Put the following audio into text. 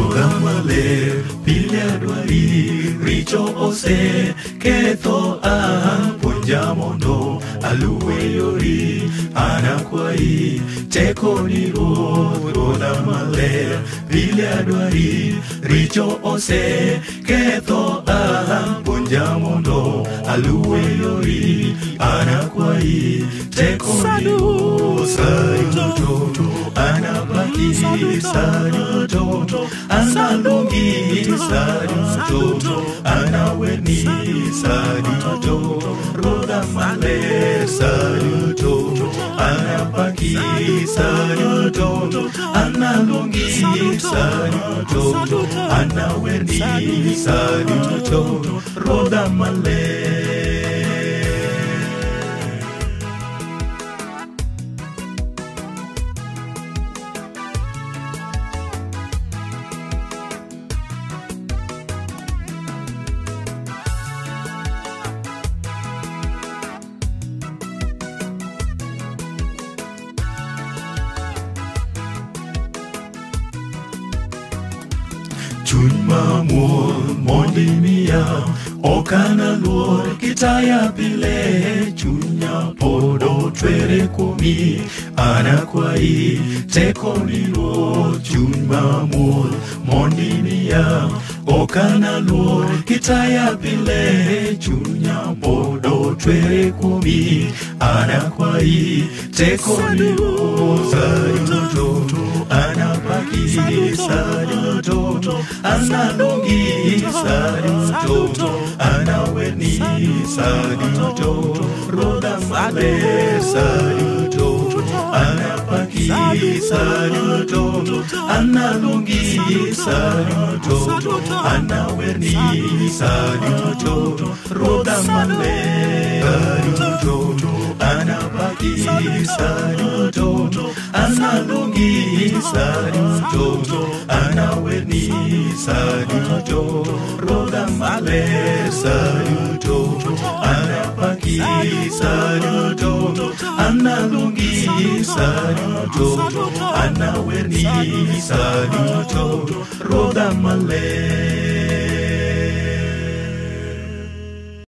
Ruodha maler pile adwari richo ose ketho puonja mondo aluwe yori anakwai teko ni Ruodha maler pile adwari richo ose ketho puonja mondo aluwe yori anakwai teko ni Saluto anapaki saluto analungi saluto anaweni saluto Ruodha maler saluto anapaki saluto analungi saluto anaweni saluto Ruodha maler. Chuny mamuol mondi miya okana luor kitaya pile chunya podo twere kuomi anakwai teko ni Ruoth. Chuny mamuol mondi miya okana luor kitaya pile chunya podo twere kuomi anakwai teko ni Ruoth. Saluto anapaki saluto analungi saluto anaweni saluto Ruodha maler saluto anapaki saluto analungi saluto anaweni saluto Ruodha maler saluto anapaki saluto analungi saluto anaweni saluto Ruodha maler saluto anapaki saluto analungi saluto anaweni saluto Ruodha maler.